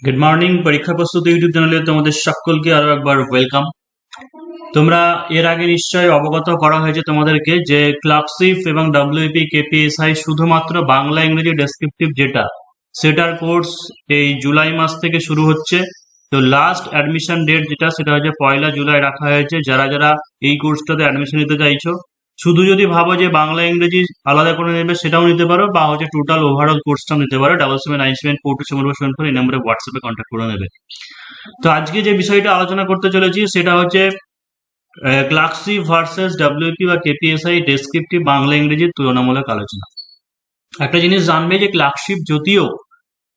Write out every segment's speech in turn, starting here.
Good morning. পরীক্ষা প্রস্তুতি YouTube চ্যানেলে তোমাদের সকলকে আরো একবার ওয়েলকাম। তোমরা এর আগে নিশ্চয়ই অবগত করা হয়েছে তোমাদেরকে যে ক্লার্কশিপ এবং ডব্লিউপি কেপিএসআই শুধুমাত্র বাংলা ইংরেজি ডেসক্রিপটিভ যেটা সেটার কোর্স এই জুলাই মাস থেকে শুরু হচ্ছে। তো লাস্ট অ্যাডমিশন ডেট যেটা সেটা হচ্ছে 1 জুলাই রাখা হয়েছে। যারা যারা এই কোর্সটাতে অ্যাডমিশন নিতে চাইছো, শুধু যদি ভাবো যে বাংলা ইংরেজি আলাদা করে নেবে সেটাও নিতে পারো, বা হচ্ছে টোটাল ওভারঅল কোর্সটাও নিতে পারো। 7797427474 এই নম্বরে হোয়াটসঅ্যাপে কন্ট্যাক্ট করে নেবে। তো আজকে যে বিষয়টা আলোচনা করতে চলেছি সেটা হচ্ছে ক্লার্কশিপ ভার্সেস ডব্লিউপি বা কেপিএসআই ডেসক্রিপটিভ বাংলা ইংরেজির তুলনামূলক আলোচনা। একটা জিনিস জানবে যে ক্লার্কশিপ যদিও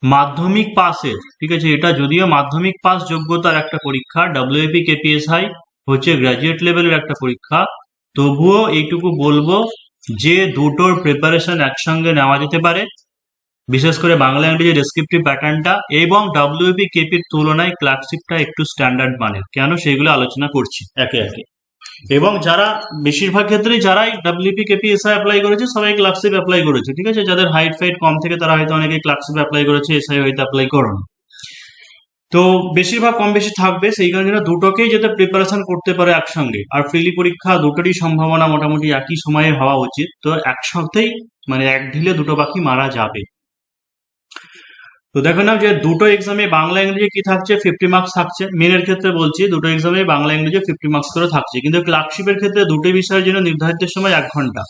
মাধ্যমিক পাসের, ঠিক আছে, এটা যদিও মাধ্যমিক পাস যোগ্যতার একটা পরীক্ষা, ডব্লিউপি কেপিএসআই হচ্ছে গ্রাজুয়েট লেভেলের একটা পরীক্ষা, তবুও এইটুকু বলবো যে দুটোর প্রিপারেশন একসঙ্গে নেওয়া যেতে পারে। বিশেষ করে বাংলা ইংরেজি ডেসক্রিপটিভ প্যাটার্নটা এবং ডব্লিউপি কেপির তুলনায় ক্লার্কশিপটা একটু স্ট্যান্ডার্ড মানের, কেন সেগুলো আলোচনা করছি একে একে। এবং যারা বেশিরভাগ ক্ষেত্রেই যারাই ডব্লিউপি কেপিএসআই অ্যাপ্লাই করেছে সবাই ক্লার্কশিপ অ্যাপ্লাই করেছে, ঠিক আছে। যাদের হাইট ফাইট কম থেকে তারা হয়তো অনেকে ক্লার্কশিপ অ্যাপ্লাই করেছে, এসআই হয়তো অ্যাপ্লাই করোনি। তো বেশিরভাগ কম বেশি থাকবে, সেই কারণে দুটোকেই যাতে প্রিপারেশন করতে পারে একসঙ্গে। আর ফ্রিলি পরীক্ষা দুটোরই সম্ভাবনা মোটামুটি একই সময়ে হওয়া উচিত, তো একসাথেই মানে এক ঢিলে দুটো পাখি মারা যাবে। তো দেখো না যে দুটো এক্সামে বাংলা ইংরেজি কি থাকছে, 50 মার্কস থাকছে। মেনের ক্ষেত্রে বলছি দুটো এক্সামে বাংলা ইংরেজি 50 মার্কস করে থাকছে, কিন্তু ক্লার্কশিপের ক্ষেত্রে দুটো বিষয়ের জন্য নির্ধারিত সময় 1 ঘন্টা।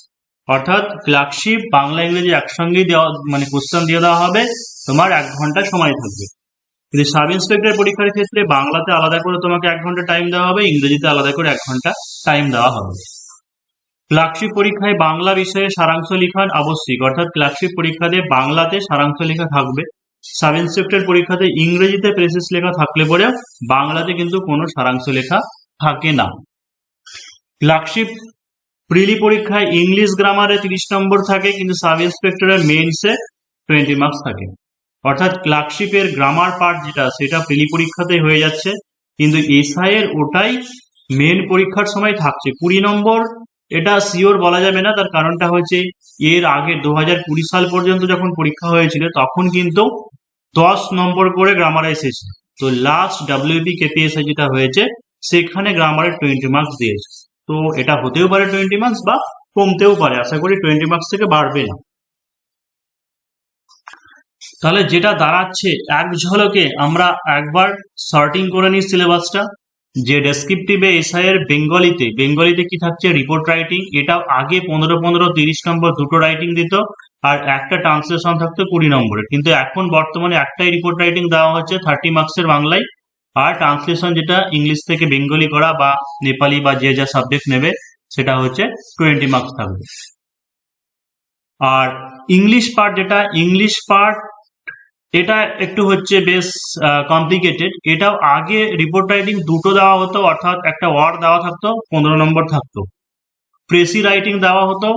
অর্থাৎ ক্লার্কশিপ বাংলা ইংরেজি একসঙ্গেই দেওয়া, মানে কোশ্চেন দিয়ে দেওয়া হবে, তোমার 1 ঘন্টা সময় থাকবে। কিন্তু সাব ইন্সপেক্টর পরীক্ষার ক্ষেত্রে বাংলাতে আলাদা করে তোমাকে 1 ঘন্টা টাইম দেওয়া হবে, ইংরেজিতে আলাদা করে 1 ঘন্টা টাইম দেওয়া হবে। ক্লার্কশিপ পরীক্ষায় বাংলা বিষয়ে সারাংশ লিখন আবশ্যিক, অর্থাৎ ক্লার্কশিপ পরীক্ষাতে বাংলাতে সারাংশ লেখা থাকবে। সাব ইন্সপেক্টর পরীক্ষাতে ইংরেজিতে প্রেসিস লেখা থাকলে পরে বাংলাতে কিন্তু কোনো সারাংশ লেখা থাকে না। ক্লার্কশিপ প্রিলি পরীক্ষায় ইংলিশ গ্রামারে 30 নম্বর থাকে, কিন্তু সাব ইন্সপেক্টরের মেইনসে 20 মার্কস থাকে। অর্থাৎ ক্লার্কশিপের গ্রামার পার্ট যেটা সেটা প্রিলি পরীক্ষাতে হয়ে যাচ্ছে, কিন্তু এসআই এর ওটাই মেন পরীক্ষার সময় থাকছে 20 নম্বর। এটা শিওর বলা যাবে না, তার কারণটা হচ্ছে এর আগে 2020 সাল পর্যন্ত যখন পরীক্ষা হয়েছিল তখন কিন্তু 10 নম্বর করে গ্রামারে এসেছে। তো লাস্ট ডব্লিউপি কেপিএসআই যেটা হয়েছে সেখানে গ্রামারে 20 মার্কস দিয়েছে। তো এটা হতেও পারে 20 মার্কস বা কমতেও পারে, আশা করি 20 মার্কস থেকে বাড়বে না। তাহলে যেটা দাঁড়াচ্ছে, এক ঝলকে আমরা একবার সর্টিং করে নিই সিলেবাসটা। যে ডেসক্রিপটিভে এসআই এর বেঙ্গলিতে কি থাকছে, রিপোর্ট রাইটিং। এটা আগে 15 30 নম্বর দুটো রাইটিং দিত, আর একটা ট্রান্সলেশন থাকতো 20 নম্বরের। কিন্তু এখন বর্তমানে একটাই রিপোর্ট রাইটিং দেওয়া হচ্ছে 30 মার্কসের বাংলায়, আর ট্রান্সলেশন যেটা ইংলিশ থেকে বেঙ্গলি করা বা নেপালি বা যে যা সাবজেক্ট নেবে সেটা হচ্ছে 20 মার্কস থাকবে। আর ইংলিশ পার্ট এটা একটু হচ্ছে বেশ কমপ্লিকেটেড। এটাও আগে রিপোর্ট রাইটিং দুটো দেওয়া হতো, অর্থাৎ একটা ওয়ার্ড দেওয়া থাকতো 15 নম্বর থাকতো, প্রেসি রাইটিং দেওয়া হতো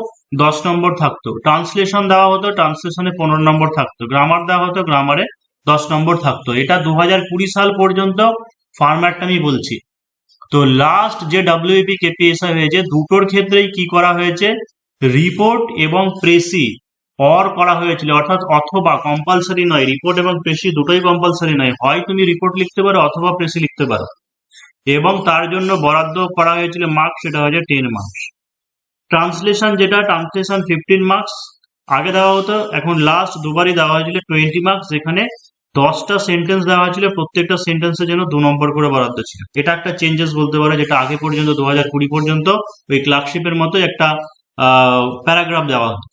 10 নম্বর থাকতো, ট্রান্সলেশন দেওয়া হতো, ট্রান্সলেশনে 15 নম্বর থাকতো, গ্রামার দেওয়া হতো, গ্রামারে 10 নম্বর থাকতো। এটা 2020 সাল পর্যন্ত ফরম্যাটটা আমি বলছি। তো লাস্ট যে ডব্লিউপি কেপিএসআই হয়েছে দুটোর ক্ষেত্রেই কি করা হয়েছে, রিপোর্ট এবং প্রেসি অর করা হয়েছিল, অর্থাৎ অথবা, কম্পালসারি নয়। রিপোর্ট এবং প্রেসি দুটোই কম্পালসারি নয়, হয় তুমি রিপোর্ট লিখতে পারো অথবা প্রেসি লিখতে পারো। এবং তার জন্য বরাদ্দ করা হয়েছিল মার্কস, সেটা হচ্ছে 10 মার্কস। ট্রান্সলেশন 15 মার্কস আগে দেওয়া হতো, এখন লাস্ট দুবারই দেওয়া হয়েছিল 20 মার্কস, যেখানে 10টা সেন্টেন্স দেওয়া হয়েছিল, প্রত্যেকটা সেন্টেন্সের জন্য 2 নম্বর করে বরাদ্দ ছিল। এটা একটা চেঞ্জেস বলতে পারে, যেটা আগে পর্যন্ত 2020 পর্যন্ত ওই ক্লার্কশিপের মতো একটা প্যারাগ্রাফ দেওয়া হতো।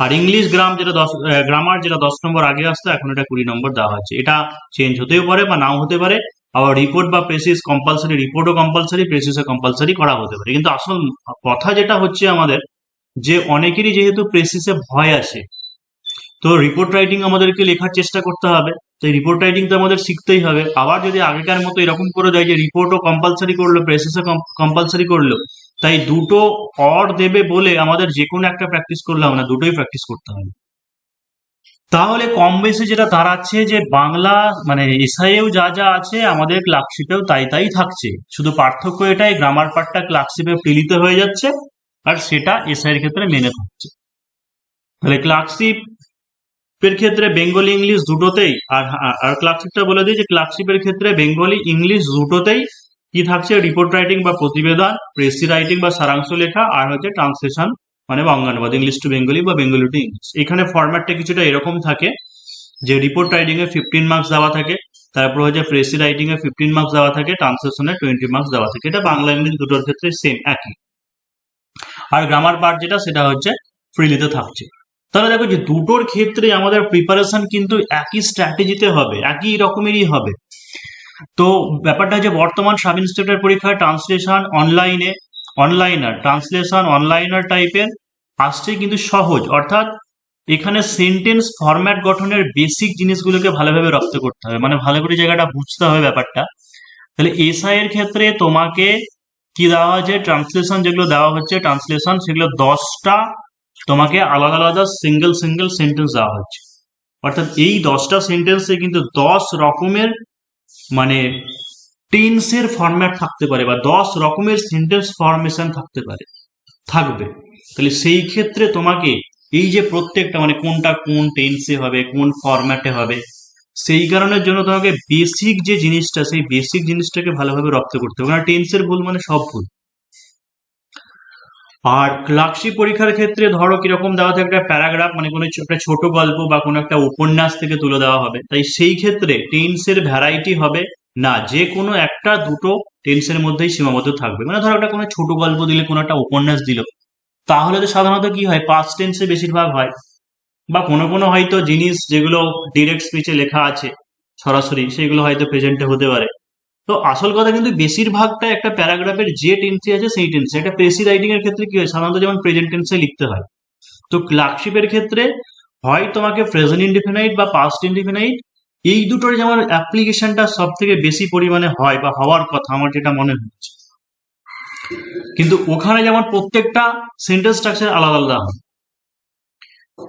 আর ইংলিশ গ্রামার যেটা 10 নম্বর আগে আসতো, এখন এটা 20 নম্বর দেওয়া হচ্ছে। এটা চেঞ্জ হতেও পারে বা নাও হতে পারে। আবার রিপোর্ট বা প্রেসিস কম্পালসারি, রিপোর্টও কম্পালসারি, প্রেসিসও কম্পালসারি করা হতে পারে। কিন্তু আসল কথা যেটা হচ্ছে আমাদের, যে অনেকেরই যেহেতু প্রেসিসে ভয় আছে, তো রিপোর্ট রাইটিং আমাদেরকে লেখার চেষ্টা করতে হবে। তো রিপোর্ট রাইটিং তো আমাদের শিখতেই হবে। আবার যদি আগেকার মতো এরকম করে দেয় যে রিপোর্টও কম্পালসারি করলো, প্রেসিসও কম্পালসারি করলো, তাই দুটো অর দেবে বলে আমাদের যে কোনো একটা প্র্যাকটিস করলে হবে না, দুটোই প্র্যাকটিস করতে হবে। তাহলে কম বেশি যেটা দাঁড়াচ্ছে যে বাংলা মানে এসআইয়েও যা যা আছে আমাদের ক্লার্কশিপেও তাই তাই থাকছে, শুধু পার্থক্য এটাই, গ্রামার পার্টটা ক্লার্কশিপে প্রিলিতে হয়ে যাচ্ছে আর সেটা এসআই এর ক্ষেত্রে মেনে থাকছে। তাহলে ক্লার্কশিপ এর ক্ষেত্রে বেঙ্গলি ইংলিশ দুটোতেই, আর ক্লার্কশিপটা বলে দিই যে ক্লার্কশিপের ক্ষেত্রে বেঙ্গলি ইংলিশ দুটোতেই কি থাকছে, রিপোর্ট রাইটিং বা প্রতিবেদন, প্রেসি রাইটিং বা সারাংশ লেখা, আর হচ্ছে ট্রান্সলেশন মানে বঙ্গানুবাদ, ইংলিশ টু বেঙ্গলি বা বেঙ্গলি টু ইংলিশ। এখানে ফরম্যাটটা কিছুটা এরকম থাকে যে রিপোর্ট রাইটিং এ 15 মার্কস দেওয়া থাকে, তারপর হচ্ছে প্রেসি রাইটিং এ 15 মার্কস দেওয়া থাকে, ট্রান্সলেশনে 20 মার্কস দেওয়া থাকে। এটা বাংলা ইংলিশ দুটোর ক্ষেত্রে সেম একই। আর গ্রামার পার্ট যেটা সেটা হচ্ছে ফ্রিলিতে থাকছে। তাহলে দেখো যে দুটোর ক্ষেত্রে আমাদের প্রিপারেশন কিন্তু একই স্ট্র্যাটেজিতে হবে, একই রকমেরই হবে। তো ব্যাপারটা যে বর্তমান সাব ইন্সপেক্টর পরীক্ষায় ট্রান্সলেশন অনলাইনার ট্রান্সলেশন অনলাইনার টাইপের আসছে কিন্তু সহজ, অর্থাৎ এখানে সেন্টেন্স ফরম্যাট গঠনের বেসিক জিনিসগুলোকে ভালোভাবে রপ্ত করতে হবে, মানে ভালো করে জায়গাটা বুঝতে হবে ব্যাপারটা। তাহলে এসআই এর ক্ষেত্রে তোমাকে কি দেওয়া হয়েছে, ট্রান্সলেশন যেগুলো দেওয়া হচ্ছে ট্রান্সলেশন, সেগুলো 10টা তোমাকে আলাদা আলাদা সিঙ্গেল সেন্টেন্স দেওয়া হচ্ছে। অর্থাৎ এই 10টা সেন্টেন্সে কিন্তু 10 রকমের মানে টেন্সের ফরম্যাট থাকতে পারে বা 10 রকমের সেন্টেন্স ফরমেশন থাকবে। তাহলে সেই ক্ষেত্রে তোমাকে এই যে প্রত্যেকটা মানে কোনটা কোন টেন্সে হবে, কোন ফরম্যাটে হবে, সেই কারণের জন্য তোমাকে বেসিক যে জিনিসটা, সেই বেসিক জিনিসটাকে ভালোভাবে রপ্ত করতে হবে, কারণ টেন্সের ভুল মানে সব ভুল। আর ক্লার্কশিপ পরীক্ষার ক্ষেত্রে ধরো কিরকম দেওয়া থাকে, একটা প্যারাগ্রাফ মানে কোনো একটা ছোট গল্প বা কোনো একটা উপন্যাস থেকে তুলে দেওয়া হবে। তাই সেই ক্ষেত্রে টেন্সের ভ্যারাইটি হবে না, যে কোনো একটা দুটো টেন্সের মধ্যেই সীমাবদ্ধ থাকবে। মানে ধরো একটা কোনো ছোট গল্প দিলে, কোনো একটা উপন্যাস দিল, তাহলে তো সাধারণত কি হয়, পাস্ট টেন্সে বেশিরভাগ হয়, বা কোনো কোনো হয়তো জিনিস যেগুলো ডিরেক্ট স্পিচে লেখা আছে সরাসরি, সেগুলো হয়তো প্রেজেন্টে হতে পারে। তো আসল কথা কিন্তু বেশিরভাগটা একটা প্যারাগ্রাফের যে টেন্সে আছে সেই টেন্সে। একটা প্রেসি রাইটিং এর ক্ষেত্রে কি হয়, সাধারণত যেমন প্রেজেন্ট টেন্সে লিখতে হয়। তো ক্লার্কশিপের ক্ষেত্রে হয় তোমাকে প্রেজেন্ট ইনডিফিনাইট বা পাস্ট ইনডিফিনাইট, এই দুটোর যেমন অ্যাপ্লিকেশনটা সব থেকে বেশি পরিমাণে হয় বা হওয়ার কথা আমার যেটা মনে হচ্ছে, কিন্তু ওখানে যেমন প্রত্যেকটা সেন্টেন্স স্ট্রাকচার আলাদা আলাদা হয়।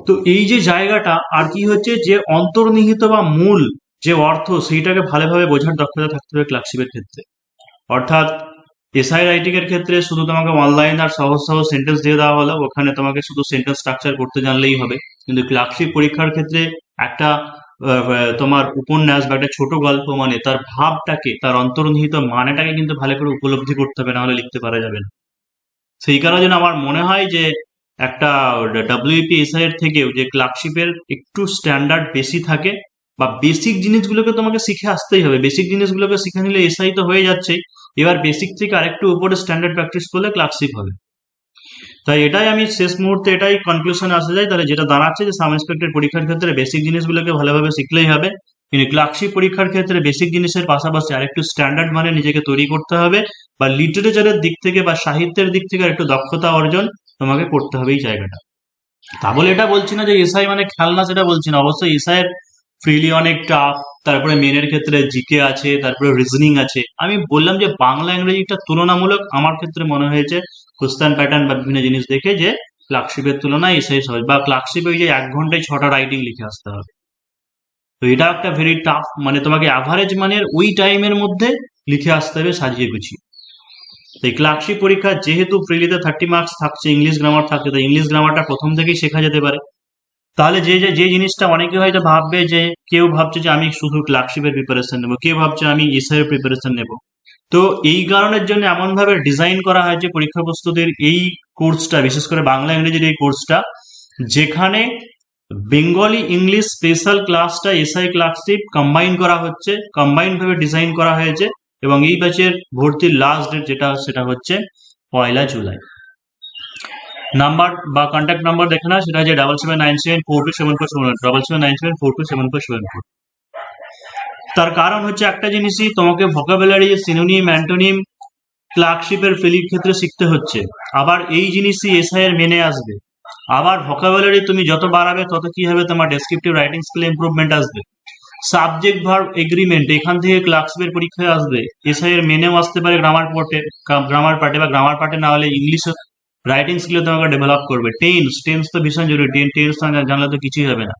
তো এই যে জায়গাটা আর কি হচ্ছে, যে অন্তর্নিহিত বা মূল যে অর্থ সেইটাকে ভালোভাবে বোঝার দক্ষতা থাকতে হবে ক্লার্কশিপের ক্ষেত্রে। অর্থাৎ এসআই রাইটিং এর ক্ষেত্রে শুধু তোমাকে অনলাইন আর সহজ সহজ সেন্টেন্স দিয়ে দেওয়া হলো, ওখানে তোমাকে শুধু সেন্টেন্স স্ট্রাকচার করতে জানলেই হবে। কিন্তু ক্লার্কশিপ পরীক্ষার ক্ষেত্রে একটা তোমার উপন্যাস বা একটা ছোট গল্প মানে তার ভাবটাকে, তার অন্তর্নিহিত মানেটাকে কিন্তু ভালো করে উপলব্ধি করতে হবে, না হলে লিখতে পারা যাবে না। সেই কারণে আমার মনে হয় যে একটা ডাব্লিউপি এসআই এর থেকেও যে ক্লার্কশিপের একটু স্ট্যান্ডার্ড বেশি থাকে, বা বেসিক জিনিসগুলোকে তোমাকে শিখে আসতেই হবে। বেসিক জিনিসগুলোকে শিখে নিলে এসআই তো হয়ে যাচ্ছেই, এবার বেসিক থেকে আরেকটু উপরে স্ট্যান্ডার্ড প্র্যাকটিস করলে ক্লার্কশিপ হবে। তাই এটাই আমি শেষ মুহূর্তে এটাই কনক্লুশনে আসতে যাই, তাহলে যেটা দাঁড়াচ্ছে যে সাব ইন্সপেক্টর পরীক্ষার ক্ষেত্রে বেসিক জিনিসগুলোকে ভালোভাবে শিখলেই হবে, কিন্তু ক্লার্কশিপ পরীক্ষার ক্ষেত্রে বেসিক জিনিসের পাশাপাশি আরেকটু স্ট্যান্ডার্ড মানে নিজেকে তৈরি করতে হবে, বা লিটারেচারের দিক থেকে বা সাহিত্যের দিক থেকে একটু দক্ষতা অর্জন তোমাকে করতে হবে এই জায়গাটা। তা বলে এটা বলছি না যে এসআই মানে খেলনা, সেটা বলছি না। অবশ্যই এসআই এর ফ্রিলি অনেক টাফ, তারপরে মেনের ক্ষেত্রে জিকে আছে, তারপরে রিজনিং আছে। আমি বললাম যে বাংলা ইংরেজিটা তুলনামূলক আমার ক্ষেত্রে মনে হয়েছে কোশ্চেন প্যাটার্ন বা বিভিন্ন জিনিস দেখে যে ক্লার্কশিপের তুলনায় এসআই সহজ, বা ক্লার্কশিপে ওই যে 1 ঘন্টায় 6টা রাইটিং লিখে আসতে হবে। তো এটা একটা ভেরি টাফ, মানে তোমাকে অ্যাভারেজ মানের ওই টাইমের মধ্যে লিখে আসতে হবে সাজিয়ে গুছিয়ে। তাই ক্লার্কশিপ পরীক্ষা যেহেতু ফ্রিলিতে 30 মার্কস থাকছে, ইংলিশ গ্রামার থাকছে, তাই ইংলিশ গ্রামারটা প্রথম থেকেই শেখা যেতে পারে। তাহলে যে জিনিসটা অনেকে হয়তো ভাববে, যে কেউ ভাবছে যে আমি শুধু ক্লার্কশিপের প্রিপারেশন নেবো, কেউ ভাবছে আমি এসআই এর প্রিপারেশন নেবো। তো এই কারণের জন্য এমন ভাবে ডিজাইন করা হয় যে পরীক্ষা প্রস্তুতির এই কোর্সটা, বিশেষ করে বাংলা ইংরেজির এই কোর্সটা, যেখানে বেঙ্গলি ইংলিশ স্পেশাল ক্লাসটা এসআই ক্লার্কশিপ কম্বাইন করা হচ্ছে, কম্বাইন ভাবে ডিজাইন করা হয়েছে। এবং এই ব্যাচের ভর্তির লাস্ট ডেট যেটা সেটা হচ্ছে 1 জুলাই। নাম্বার বা কন্ট্যাক্ট নাম্বার দেখে না, সেটা হচ্ছে 7797427474, 7797427474। তার কারণ হচ্ছে একটা জিনিসই, তোমাকে ভোকাবুলারি, সিনোনিম, অ্যান্টোনিম ক্লার্কশিপের ফিলির ক্ষেত্রে শিখতে হচ্ছে। আবার এই জিনিসই এসআই এর মেনে আসবে। আবার ভোকাবুলারি তুমি যত বাড়াবে তত কি হবে, তোমার ডেসক্রিপটিভ রাইটিং স্কিলে ইমপ্রুভমেন্ট আসবে। সাবজেক্ট ভার্ব এগ্রিমেন্ট এখান থেকে ক্লার্কশিপের পরীক্ষায় আসবে। এসআই এর মেনেও আসতে পারে গ্রামার পার্টে, বা গ্রামার পার্টে না হলে ইংলিশ রাইটিং স্কিলে তোমাকে ডেভেলপ করবে। টেন্স তো ভীষণ জরুরি, টেন্স না জানলে তো কিছুই হবে না।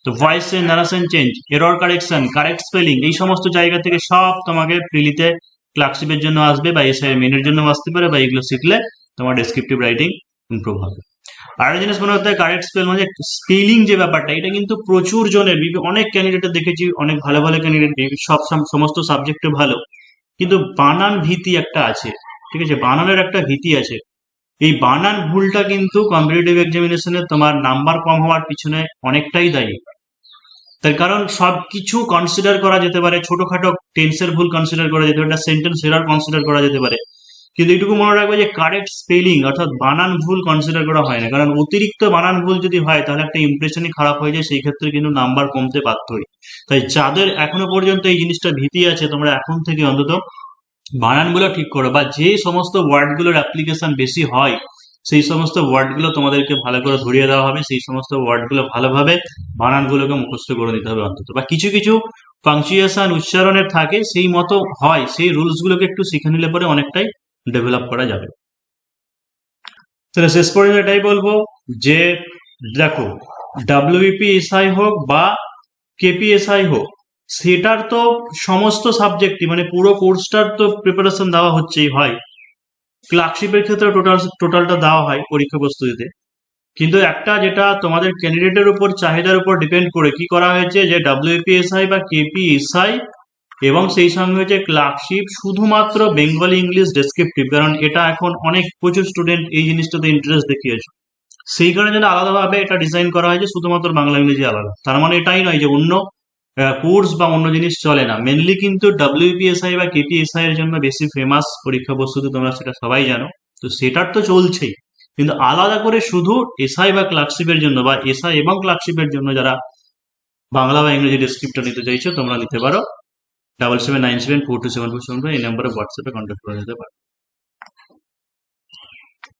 তো voice change, narration change, error correction, correct spelling, এই সমস্ত জায়গা থেকে সব তোমাকে ফ্রিলিতে ক্লার্কশিপের জন্য আসবে, বা এসআই এর মেনের জন্য আসতে পারে, বা এগুলো শিখলে তোমার ডেসক্রিপটিভ রাইটিং ইমপ্রুভ হবে। আর একটা জিনিস মনে হতে হয় কারেক্ট স্পেল মানে স্পেলিং যে ব্যাপারটা, এটা কিন্তু প্রচুর জনের অনেক ক্যান্ডিডেটের দেখেছি, অনেক ভালো ভালো ক্যান্ডিডেট সমস্ত সাবজেক্টে ভালো, কিন্তু বানান ভীতি একটা আছে, ঠিক আছে, বানানের একটা ভীতি আছে। এই বানান ভুলটা কিন্তু কম্পিটিটিভ এক্সামিনেশনে তোমার নাম্বার কম হওয়ার পিছনে অনেকটাই দায়ী। তার কারণ সবকিছু কনসিডার করা যেতে পারে, ছোটখাটো টেন্সের ভুল কনসিডার করা যেতে পারে, একটা সেন্টেন্স এরর কনসিডার করা যেতে পারে, কিন্তু এটুকু মনে রাখবে যে কারেক্ট স্পেলিং অর্থাৎ বানান ভুল কনসিডার করা হয় না, কারণ অতিরিক্ত বানান ভুল যদি হয় তাহলে একটা ইমপ্রেশনই খারাপ হয়ে যায়, সেই ক্ষেত্রে কিন্তু নাম্বার কমতে বাধ্যই। তাই যাদের এখনো পর্যন্ত এই জিনিসটা ভীতি আছে, তোমরা এখন থেকে অন্তত বানানগুলো ঠিক করো, বা যে সমস্ত ওয়ার্ডগুলোর অ্যাপ্লিকেশন বেশি হয় সেই সমস্ত ওয়ার্ডগুলো তোমাদেরকে ভালো করে ধরিয়ে দেওয়া হবে, সেই সমস্ত ওয়ার্ডগুলো ভালোভাবে বানানগুলোকে মুখস্থ করে নিতে হবে অন্তত, বা কিছু কিছু পাংচুয়েশন উচ্চারণের থাকে সেই মতো হয়, সেই রুলসগুলোকে একটু শিখে নিলে পরে অনেকটাই ডেভেলপ করা যাবে। তাহলে শেষ পর্যন্ত এটাই বলবো যে দেখো, ডাব্লিউবিপিএসআই হোক বা কেপিএসআই হোক, সেটার তো সমস্ত সাবজেক্টই মানে পুরো কোর্সটার তো প্রিপারেশন দেওয়া হচ্ছেই হয়, ক্লার্কশিপের ক্ষেত্রে টোটালটা দেওয়া হয় পরীক্ষা প্রস্তুতিতে, কিন্তু একটা যেটা তোমাদের ক্যান্ডিডেটের উপর চাহিদার উপর ডিপেন্ড করে কি করা হয়েছে যে ডাব্লিউপিএসআই বা কেপিএসআই এবং সেই সঙ্গে হচ্ছে ক্লার্কশিপ শুধুমাত্র বেঙ্গলি ইংলিশ ডেসক্রিপটিভ, কারণ এটা এখন অনেক প্রচুর স্টুডেন্ট এই জিনিসটাতে ইন্টারেস্ট দেখিয়েছে, সেই কারণে যেন আলাদাভাবে এটা ডিজাইন করা হয়েছে শুধুমাত্র বাংলা ইংরেজি আলাদা। তার মানে এটাই নয় যে অন্য কোর্স বা অন্য জিনিস চলে না, মেনলি কিন্তু ডাব্লিউপিএসআই বা কেপিএসআই এর জন্য বেশি ফেমাস পরীক্ষা প্রস্তুতি, তোমরা সেটা সবাই জানো, তো সেটার তো চলছেই, কিন্তু আলাদা করে শুধু এসআই বা ক্লার্কশিপের জন্য বা এসআই এবং ক্লার্কশিপের জন্য যারা বাংলা বা ইংরেজি ডেসক্রিপ্টর নিতে চাইছো তোমরা নিতে পারো, 7797427475 এই নম্বরে হোয়াটসঅ্যাপে কন্ট্যাক্ট করে নিতে পারো।